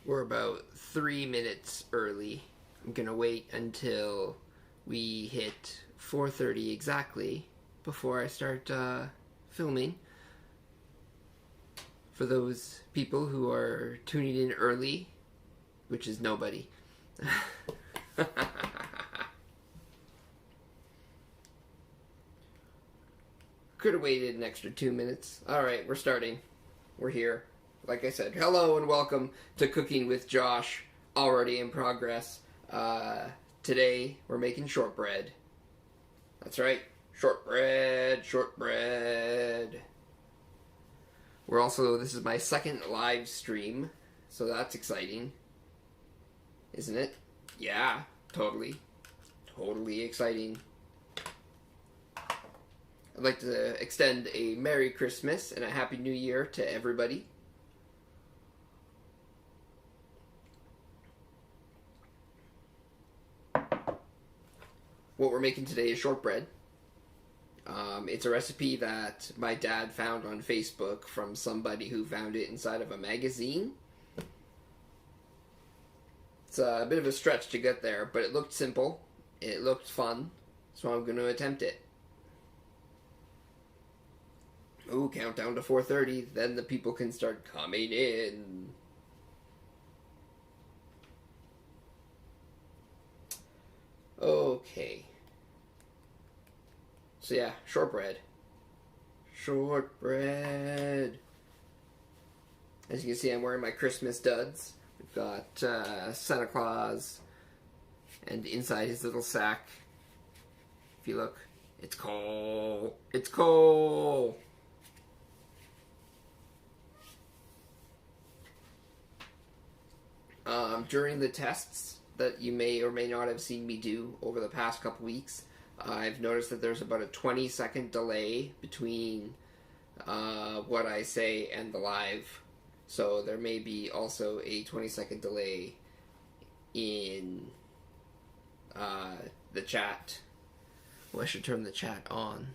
We're about 3 minutes early. I'm gonna wait until we hit 4:30 exactly before I start filming. For those people who are tuning in early, which is nobody. Could have waited an extra 2 minutes. Alright, we're starting. We're here. Like I said, hello and welcome to Cooking with Josh, already in progress. Today, we're making shortbread. That's right, shortbread. This is my second live stream, so that's exciting. Isn't it? Yeah, totally. Totally exciting. I'd like to extend a Merry Christmas and a Happy New Year to everybody. What we're making today is shortbread. It's a recipe that my dad found on Facebook from somebody who found it inside of a magazine. It's a bit of a stretch to get there, but it looked simple. It looked fun, so I'm going to attempt it. Ooh, countdown to 4:30, then the people can start coming in. Okay. So yeah, shortbread. Shortbread. As you can see, I'm wearing my Christmas duds. We've got Santa Claus, and inside his little sack, if you look, it's coal. It's coal. During the tests that you may or may not have seen me do over the past couple weeks, I've noticed that there's about a 20-second delay between what I say and the live. So there may be also a 20-second delay in the chat. Well, I should turn the chat on.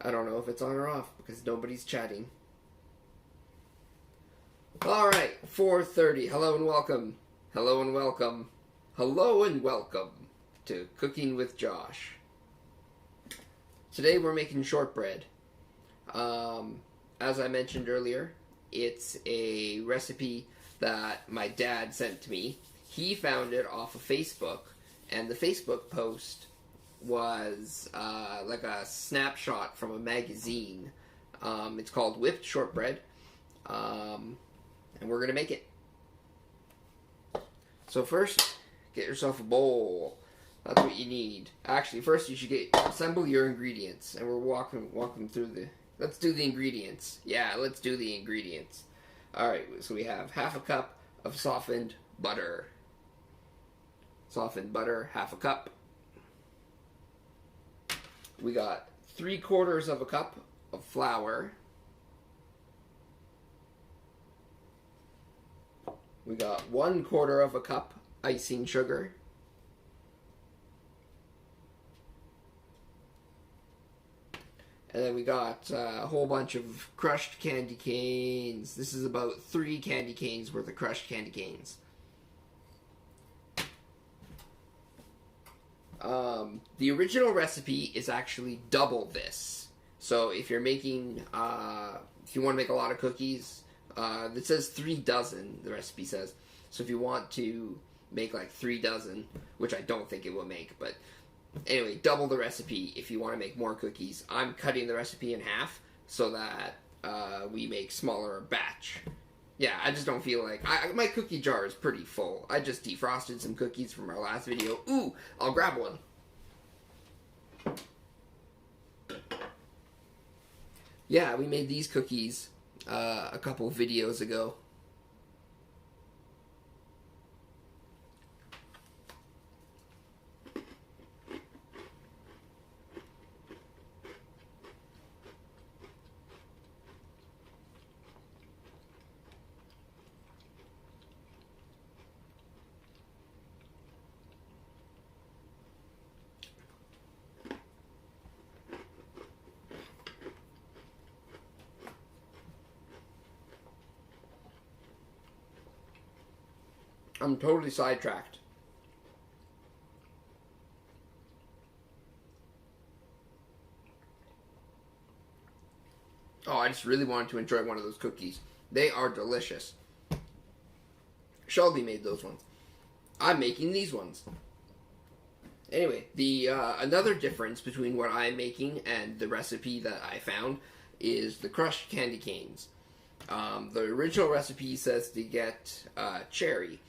I don't know if it's on or off because nobody's chatting. Alright, 4:30. Hello and welcome. Hello and welcome. Hello and welcome to Cooking with Josh. Today we're making shortbread. As I mentioned earlier, it's a recipe that my dad sent to me. He found it off of Facebook, and the Facebook post was like a snapshot from a magazine. It's called Whipped Shortbread, and we're gonna make it. So first, get yourself a bowl. That's what you need. Actually, first you should assemble your ingredients, and we're walking through the. Let's do the ingredients. Yeah, let's do the ingredients. All right, so we have half a cup of softened butter. Softened butter, half a cup. We got 3/4 of a cup of flour. We got 1/4 of a cup icing sugar. And then we got a whole bunch of crushed candy canes. This is about 3 candy canes worth of crushed candy canes. The original recipe is actually double this. So if you're making, if you want to make a lot of cookies, it says 3 dozen, the recipe says. So if you want to make like 3 dozen, which I don't think it will make, but anyway, double the recipe if you want to make more cookies. I'm cutting the recipe in half so that we make smaller batch. Yeah, I just don't feel like... my cookie jar is pretty full. I just defrosted some cookies from our last video. Ooh, I'll grab one. Yeah, we made these cookies a couple videos ago. I'm totally sidetracked. Oh, I just really wanted to enjoy one of those cookies. They are delicious. Shelby made those ones. I'm making these ones. Anyway, the another difference between what I'm making and the recipe that I found is the crushed candy canes. The original recipe says to get cherry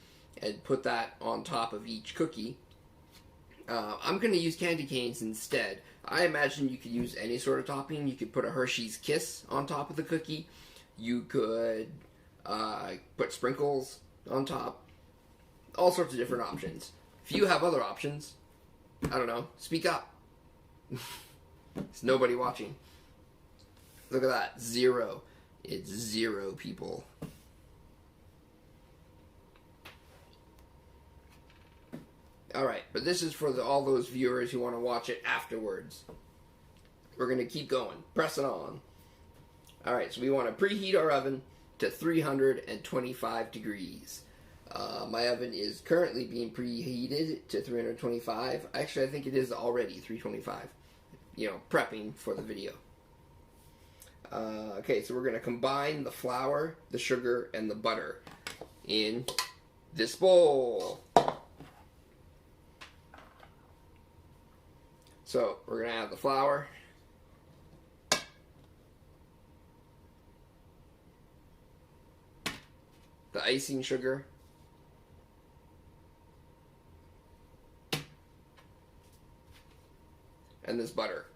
and put that on top of each cookie. I'm going to use candy canes instead. I imagine you could use any sort of topping. You could put a Hershey's Kiss on top of the cookie. You could put sprinkles on top. All sorts of different options. If you have other options, I don't know, speak up. There's nobody watching. Look at that. 0. It's 0 people. Alright, but this is for all those viewers who want to watch it afterwards. We're going to keep going. Press it on. Alright, so we want to preheat our oven to 325 degrees. My oven is currently being preheated to 325. Actually, I think it is already 325. You know, prepping for the video. Okay, so we're going to combine the flour, the sugar, and the butter in this bowl. So, we're going to add the flour. The icing sugar. And this butter.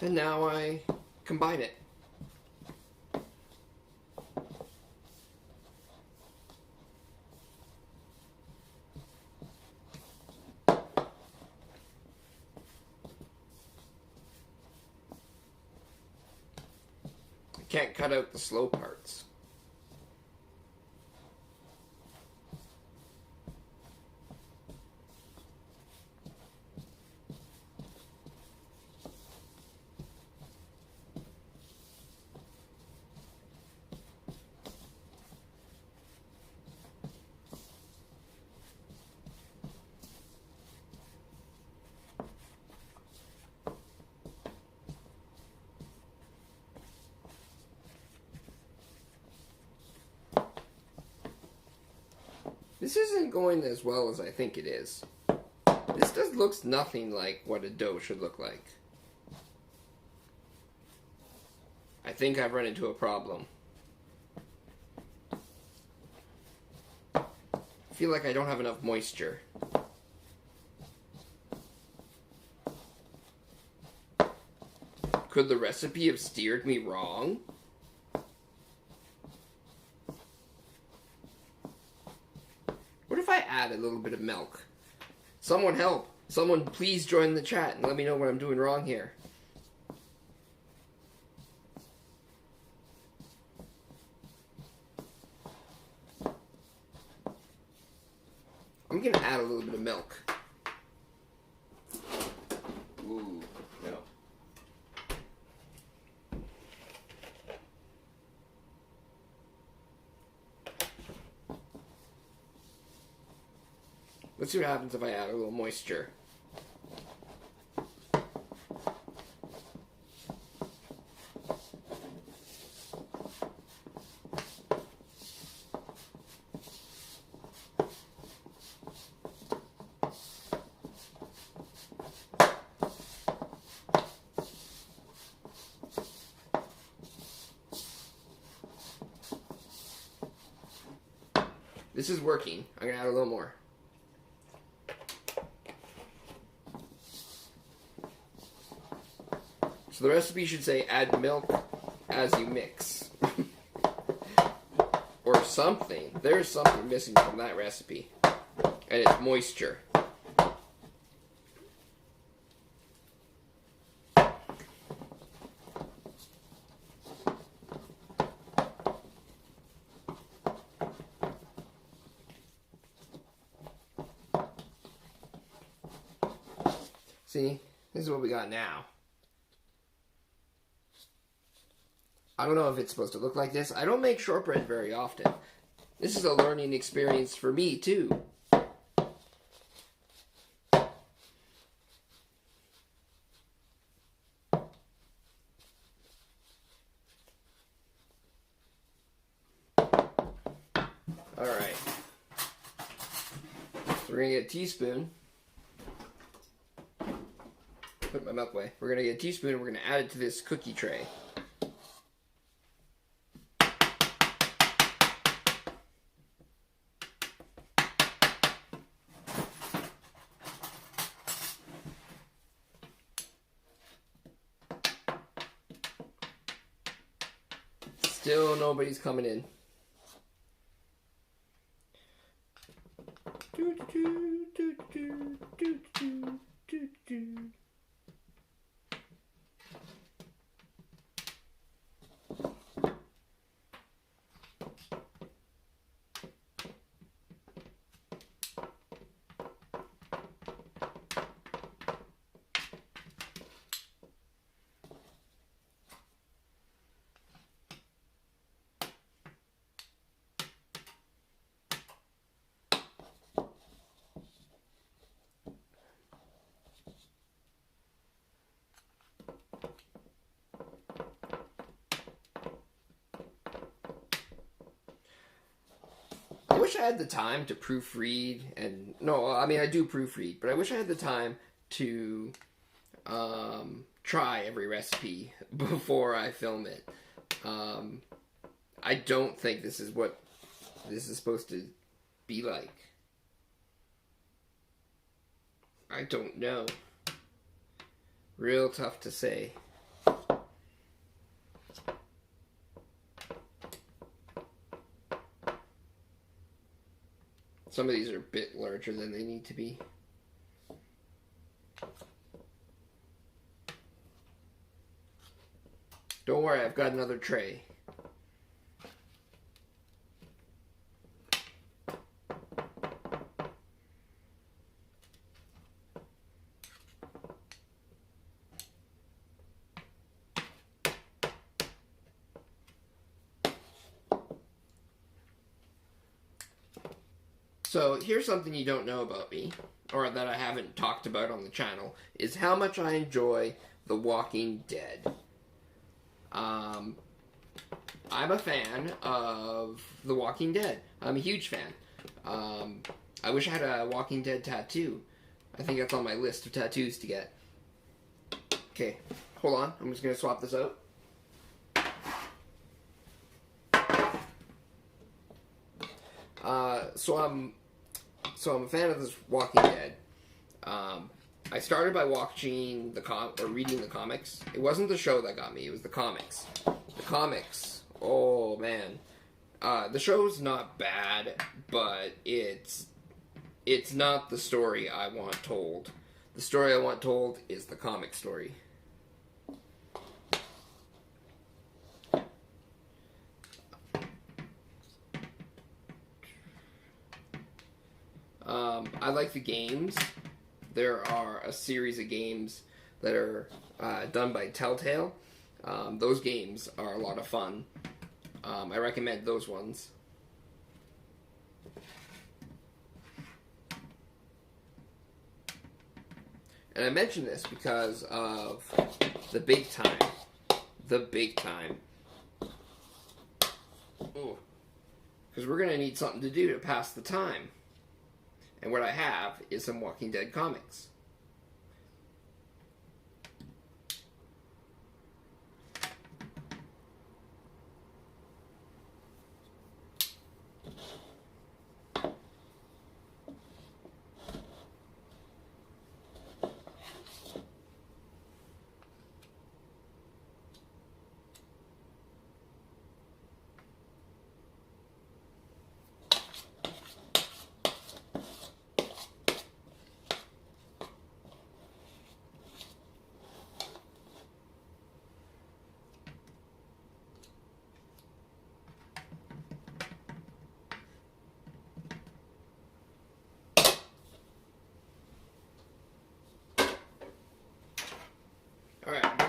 And now I combine it. Can't cut out the slow parts. This isn't going as well as I think it is. This just looks nothing like what a dough should look like. I think I've run into a problem. I feel like I don't have enough moisture. Could the recipe have steered me wrong? What if I add a little bit of milk? Someone help. Someone please join the chat and let me know what I'm doing wrong here. I'm going to add a little bit of milk. Ooh, no. Let's see what happens if I add a little moisture. This is working. I'm going to add a little more. So the recipe should say add milk as you mix. Or something. There's something missing from that recipe. And it's moisture. See, this is what we got now. I don't know if it's supposed to look like this. I don't make shortbread very often. This is a learning experience for me, too. Alright. So we're going to get a teaspoon. Put my milk away. We're going to get a teaspoon and we're going to add it to this cookie tray. Still nobody's coming in. I wish I had the time to proofread, and no, I mean I do proofread, but I wish I had the time to try every recipe before I film it. I don't think this is what this is supposed to be like. I don't know. Real tough to say. Some of these are a bit larger than they need to be. Don't worry, I've got another tray. So here's something you don't know about me, or that I haven't talked about on the channel, is how much I enjoy The Walking Dead. I'm a fan of The Walking Dead. I'm a huge fan. I wish I had a Walking Dead tattoo. I think that's on my list of tattoos to get. Okay, hold on. I'm just going to swap this out. So I'm a fan of this Walking Dead. I started by watching reading the comics. It wasn't the show that got me, it was the comics. The comics, oh man. The show's not bad, but it's not the story I want told. The story I want told is the comic story. I like the games. There are a series of games that are done by Telltale. Those games are a lot of fun. I recommend those ones. And I mention this because of the big time. The big time. Because we're going to need something to do to pass the time. And what I have is some Walking Dead comics.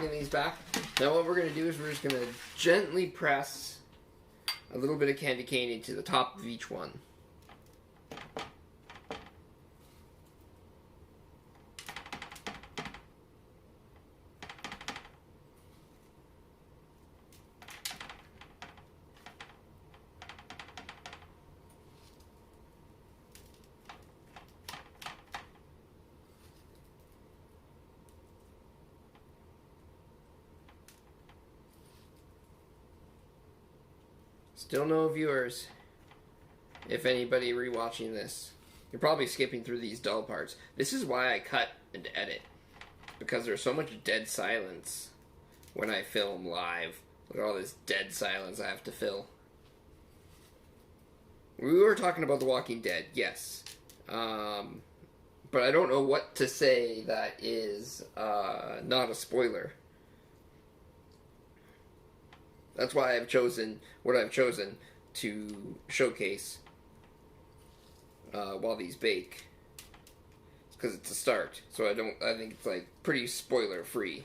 tucking these back. Now what we're going to do is we're just going to gently press a little bit of candy cane into the top of each one. Still no viewers. If anybody rewatching this, you're probably skipping through these dull parts. This is why I cut and edit, because there's so much dead silence when I film live. Look at all this dead silence I have to fill. We were talking about The Walking Dead, yes. But I don't know what to say that is not a spoiler. That's why I've chosen what I've chosen to showcase while these bake. It's because it's a start, so I think it's like pretty spoiler free.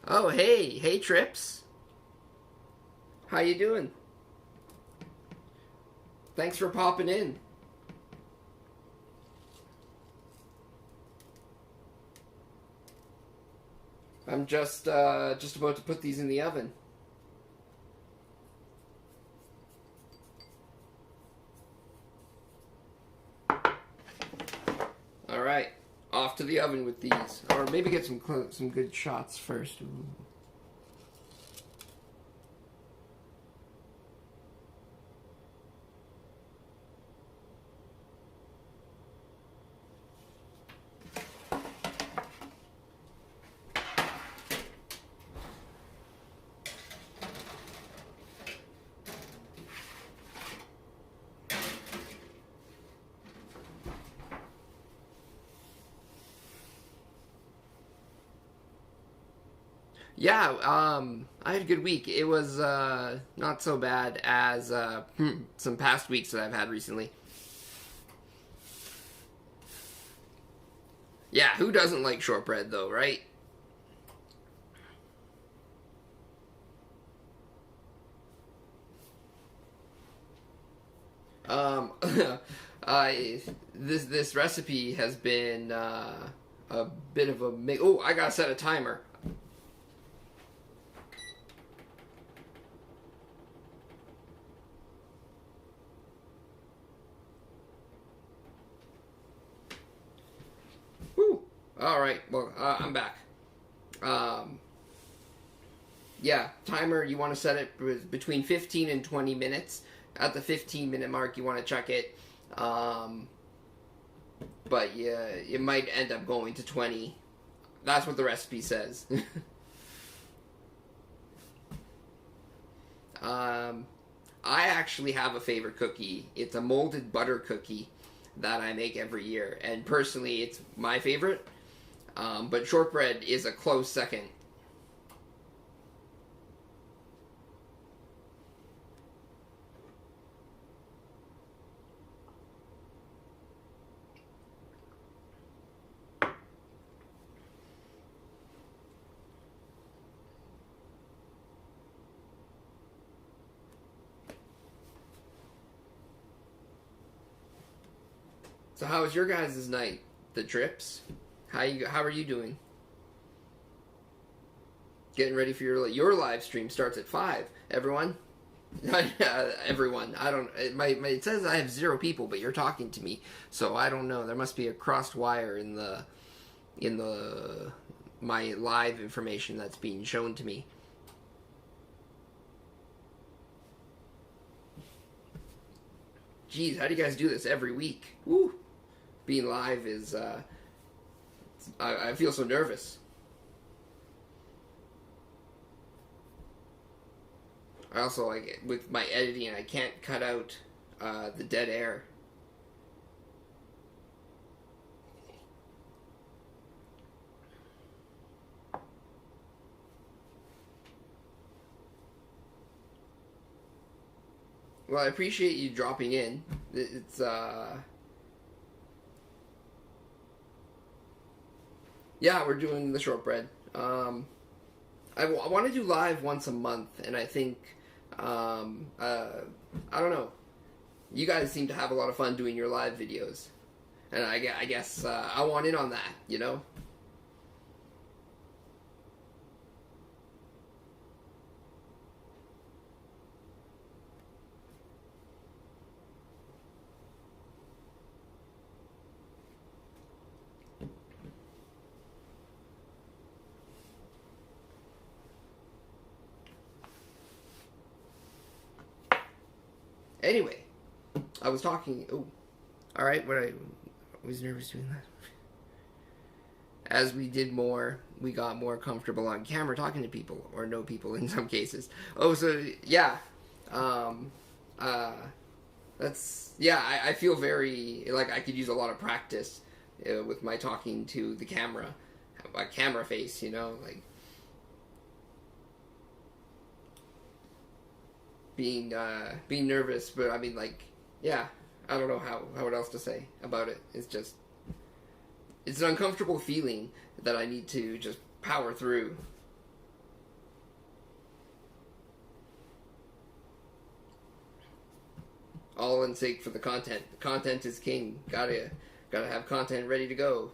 Oh, hey Trips. How you doing? Thanks for popping in. I'm just about to put these in the oven. All right. Off to the oven with these, or maybe get some good shots first. Ooh. Yeah, I had a good week. It was not so bad as some past weeks that I've had recently. Yeah, who doesn't like shortbread though, right? Um, this recipe has been a bit of a oh, I gotta set a timer. Alright, well, I'm back. Yeah, timer, you want to set it between 15 and 20 minutes. At the 15-minute mark, you want to check it. But yeah, it might end up going to 20. That's what the recipe says. I actually have a favorite cookie. It's a molded butter cookie that I make every year. And personally, it's my favorite. But shortbread is a close second. So how was your guys' night? The Drips? How are you doing? Getting ready for your live stream starts at 5. Everyone? Everyone. I don't it says I have 0 people, but you're talking to me. So I don't know. There must be a crossed wire in my live information that's being shown to me. Jeez, how do you guys do this every week? Woo! Being live is I feel so nervous. I also, like, with my editing, I can't cut out the dead air. Well, I appreciate you dropping in. It's yeah, we're doing the shortbread. I want to do live once a month, and I think I don't know. You guys seem to have a lot of fun doing your live videos, and I guess I want in on that. You know. Anyway, I was talking. Oh, all right. I was nervous doing that. As we did more, we got more comfortable on camera talking to people, or no people in some cases. Oh, so yeah, that's yeah. I feel very like I could use a lot of practice with my talking to the camera, my camera face. You know, like being nervous, but I mean, like, yeah, I don't know what else to say about it. It's an uncomfortable feeling that I need to just power through. All in sake for the content. The content is king. Gotta have content ready to go.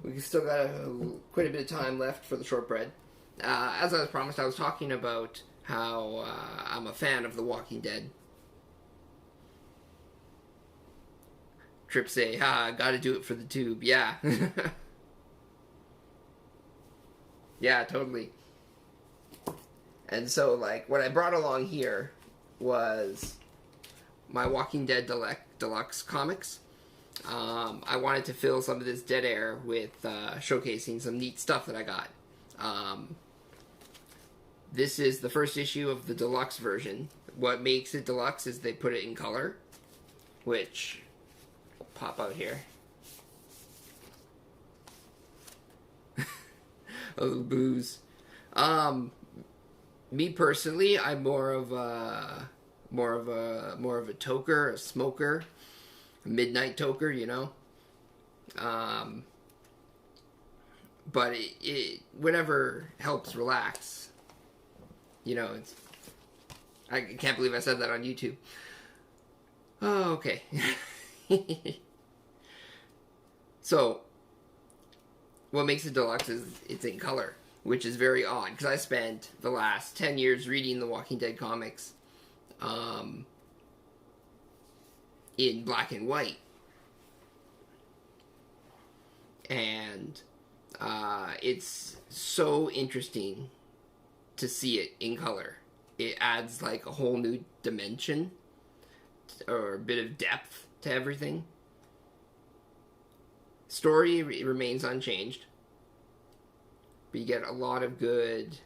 We still got quite a bit of time left for the shortbread. As I was promised, I was talking about how I'm a fan of The Walking Dead. Trip say, gotta do it for the tube. Yeah. Yeah, totally. And so, like, what I brought along here was my Walking Dead Deluxe comics. I wanted to fill some of this dead air with showcasing some neat stuff that I got. This is the first issue of the deluxe version. What makes it deluxe is they put it in color, which will pop out here. Oh, booze. Me personally, I'm more of a toker, a smoker. Midnight toker, you know. But it whatever helps relax. You know, I can't believe I said that on YouTube. Oh, okay. So, what makes it deluxe is it's in color, which is very odd, because I spent the last 10 years reading the Walking Dead comics, in black and white, and it's so interesting to see it in color. It adds like a whole new dimension or a bit of depth to everything. Story remains unchanged, but you get a lot of good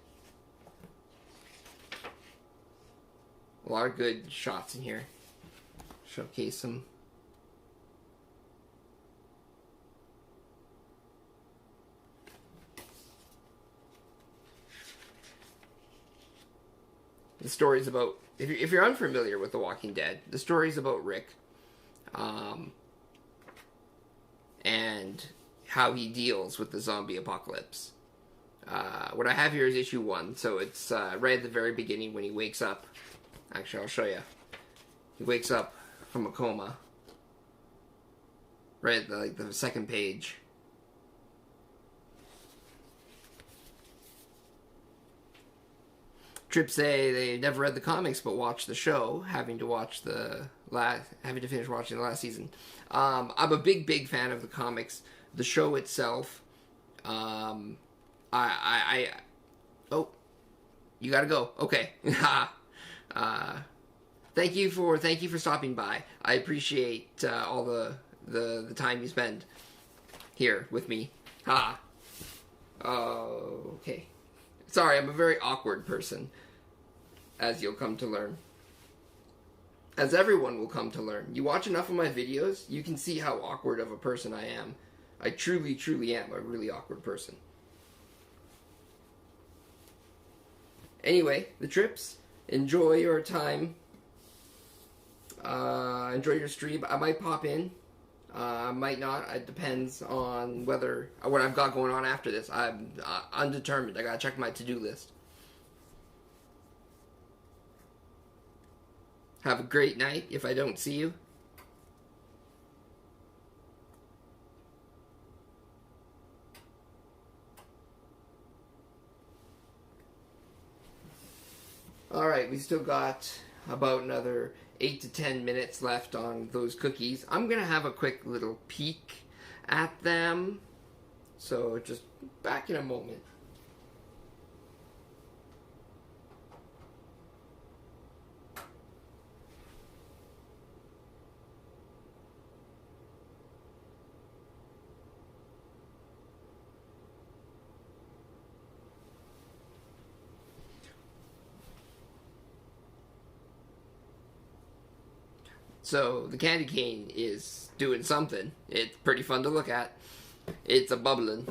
shots in here. Showcase them. The story's about, if you're unfamiliar with The Walking Dead, the story's about Rick, and how he deals with the zombie apocalypse. What I have here is issue 1, so it's right at the very beginning when he wakes up. Actually, I'll show you. He wakes up from a coma. Right at the second page. Trip say they never read the comics but watched the show, having to finish watching the last season. I'm a big fan of the comics. The show itself, oh, you gotta go. Okay. Thank you for stopping by. I appreciate all the time you spend here with me. Okay. Sorry, I'm a very awkward person, as you'll come to learn. As everyone will come to learn. You watch enough of my videos, you can see how awkward of a person I am. I truly, truly am a really awkward person. Anyway, the trips. Enjoy your time. Enjoy your stream. I might pop in. I might not. It depends on what I've got going on after this. I'm undetermined. I gotta check my to-do list. Have a great night if I don't see you. Alright, we still got about another 8 to 10 minutes left on those cookies. I'm going to have a quick little peek at them. So just back in a moment. So the candy cane is doing something. It's pretty fun to look at. It's a bubbling.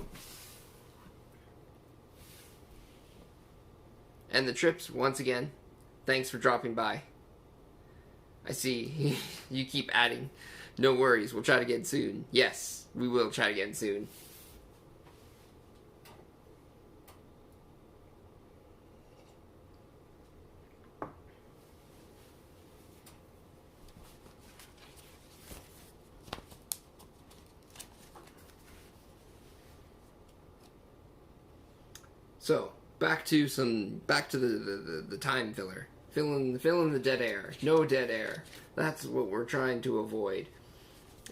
And the trips, once again, thanks for dropping by. I see you keep adding. No worries, we'll try it again soon. Yes, we will try it again soon. So, back to the time filler. Fill in the dead air. No dead air. That's what we're trying to avoid.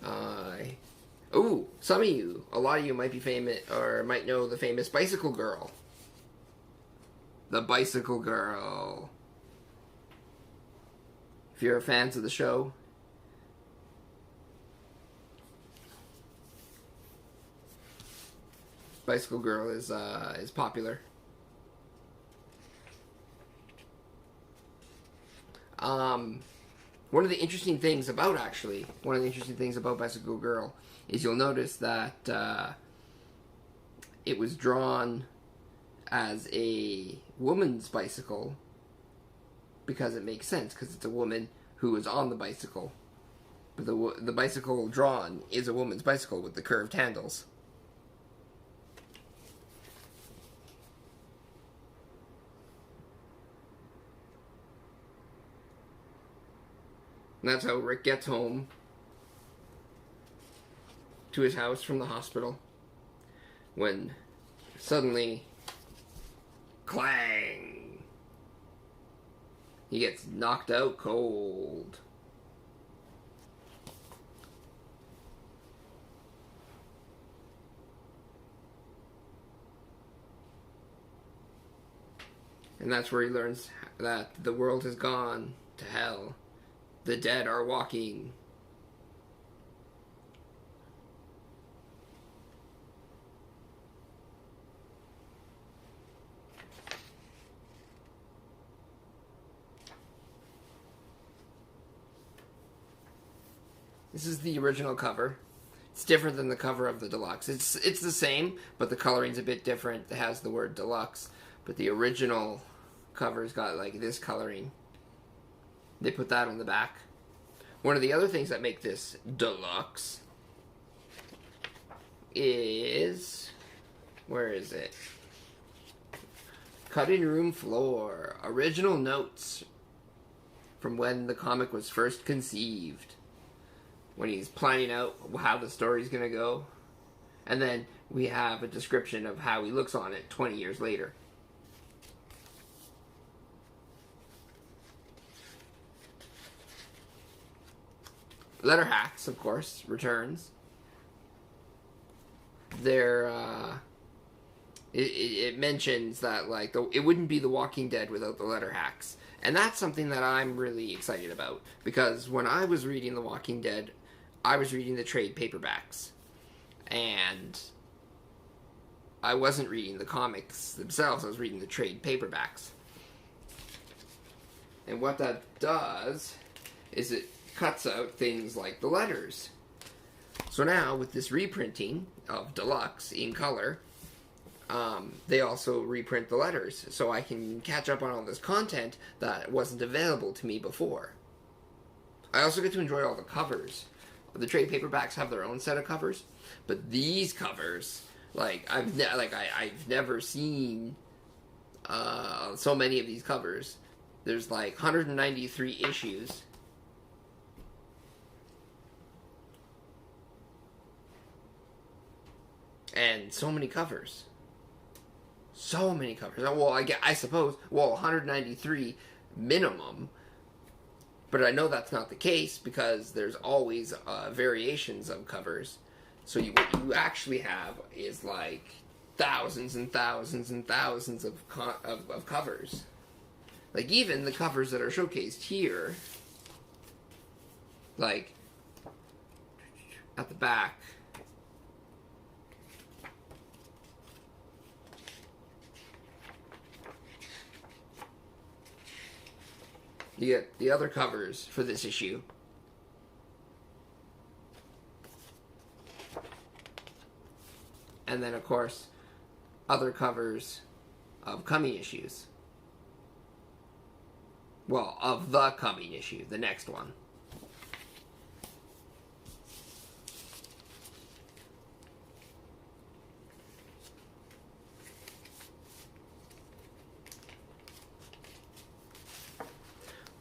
Some of you, a lot of you might be famous, or might know the famous Bicycle Girl. The Bicycle Girl. If you're fans of the show, Bicycle Girl is popular. One of the interesting things about Bicycle Girl is you'll notice that it was drawn as a woman's bicycle because it makes sense, because it's a woman who is on the bicycle. But the bicycle drawn is a woman's bicycle with the curved handles. And that's how Rick gets home to his house from the hospital, when suddenly, clang, he gets knocked out cold. And that's where he learns that the world has gone to hell. The dead are walking. This is the original cover. It's different than the cover of the deluxe. It's the same, but the coloring's a bit different. It has the word deluxe, but the original cover's got like this coloring. They put that on the back. One of the other things that make this deluxe is... where is it? Cutting room floor. Original notes from when the comic was first conceived. When he's planning out how the story's going to go. And then we have a description of how he looks on it 20 years later. Letter hacks, of course, returns. It mentions that like it wouldn't be The Walking Dead without the letter hacks, and that's something that I'm really excited about, because when I was reading The Walking Dead, I was reading the trade paperbacks, and I wasn't reading the comics themselves, I was reading the trade paperbacks. And what that does is it cuts out things like the letters. So now, with this reprinting of Deluxe in color, they also reprint the letters, so I can catch up on all this content that wasn't available to me before. I also get to enjoy all the covers. The trade paperbacks have their own set of covers, but these covers, like I've never seen so many of these covers. There's like 193 issues. And so many covers. So many covers. Well, I suppose, 193 minimum. But I know that's not the case because there's always variations of covers. So what you actually have is like thousands and thousands and thousands of covers. Like even the covers that are showcased here, like at the back. You get the other covers for this issue. And then, of course, other covers of coming issues. Well, of the coming issue, the next one.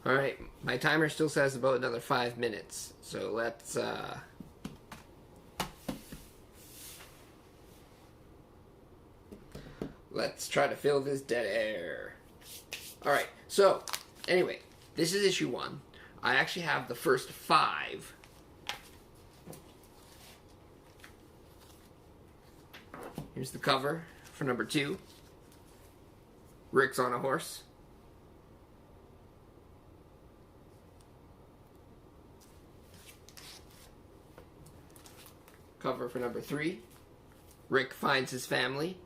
Alright, my timer still says about another 5 minutes, so let's try to fill this dead air. Alright, so, anyway, this is issue 1. I actually have the first 5. Here's the cover for number 2. Rick's on a horse. Cover for number 3. Rick finds his family.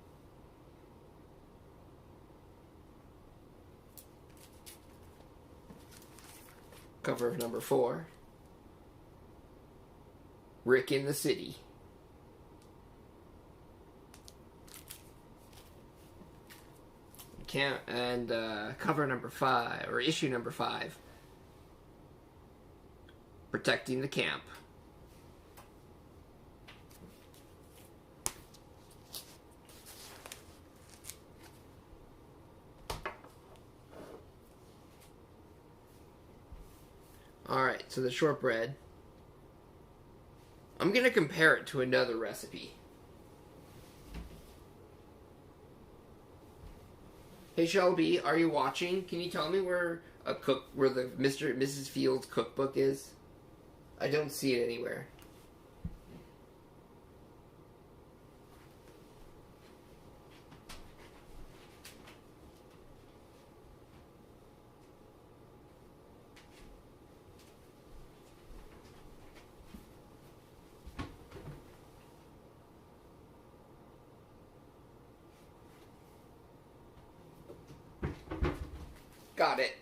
Cover of number 4. Rick in the city. And cover number 5, or issue number 5. Protecting the camp. Alright, so the shortbread. I'm going to compare it to another recipe. Hey Shelby, are you watching? Can you tell me where the Mr. and Mrs. Fields cookbook is? I don't see it anywhere. Got it.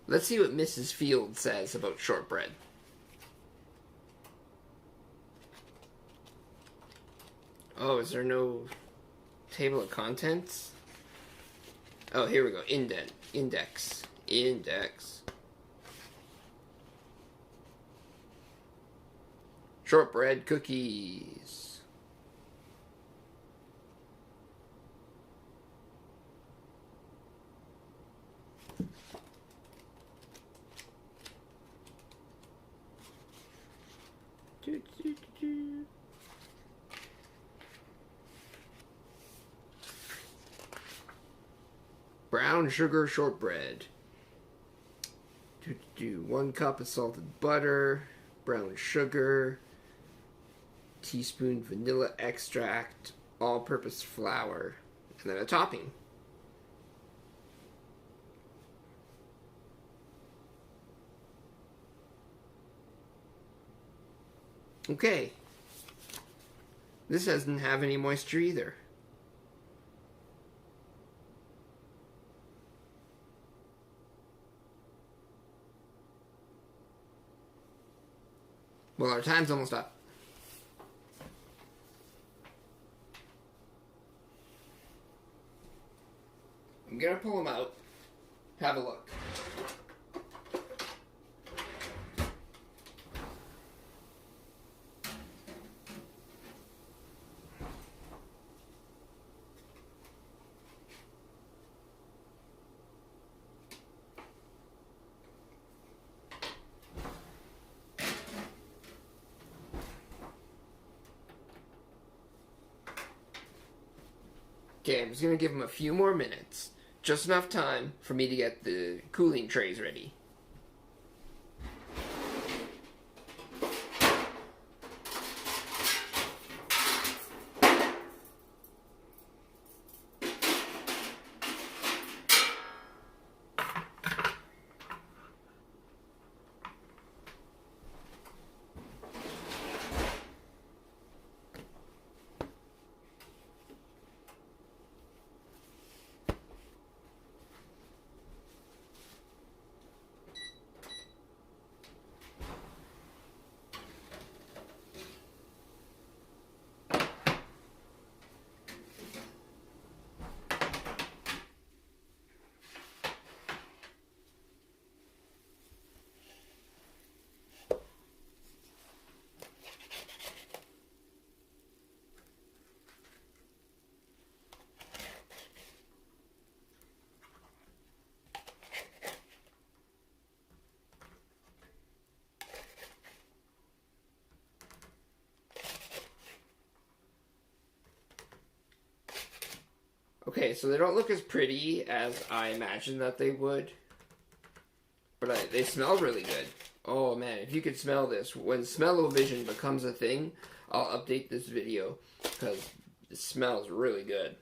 Let's see what Mrs. Field says about shortbread. Oh, is there no table of contents? Oh, here we go. Index. Shortbread cookies. Brown sugar shortbread. 1 cup of salted butter, brown sugar, teaspoon vanilla extract, all-purpose flour, and then a topping. Okay. This doesn't have any moisture either. Well, our time's almost up. I'm gonna pull them out. Have a look. Okay, I'm just gonna give them a few more minutes. Just enough time for me to get the cooling trays ready. Okay, so they don't look as pretty as I imagined that they would. But they smell really good. Oh man, if you could smell this. When smell-o-vision becomes a thing, I'll update this video. Because it smells really good.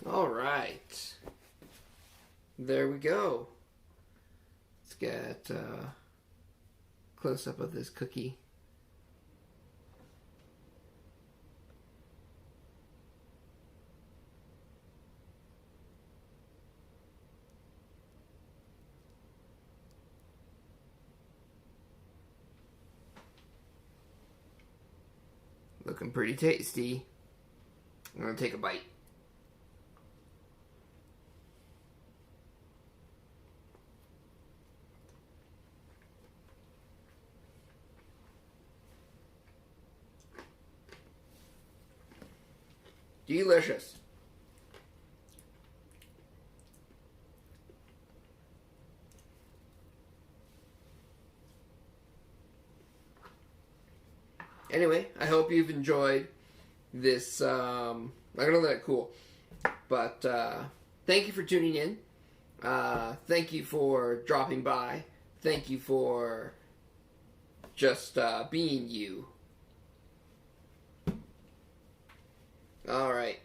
Alright. There we go. Let's get a close-up of this cookie. Looking pretty tasty. I'm going to take a bite. Delicious. Anyway, I hope you've enjoyed this. I'm gonna let it cool. But thank you for tuning in. Thank you for dropping by. Thank you for just being you. Alright.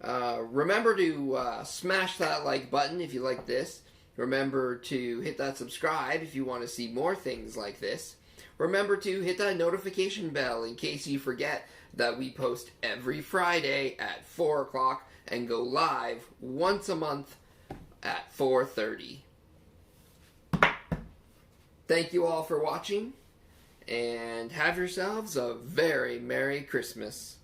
Remember to smash that like button if you like this. Remember to hit that subscribe if you want to see more things like this. Remember to hit that notification bell in case you forget that we post every Friday at 4 o'clock and go live once a month at 4:30. Thank you all for watching, and have yourselves a very Merry Christmas.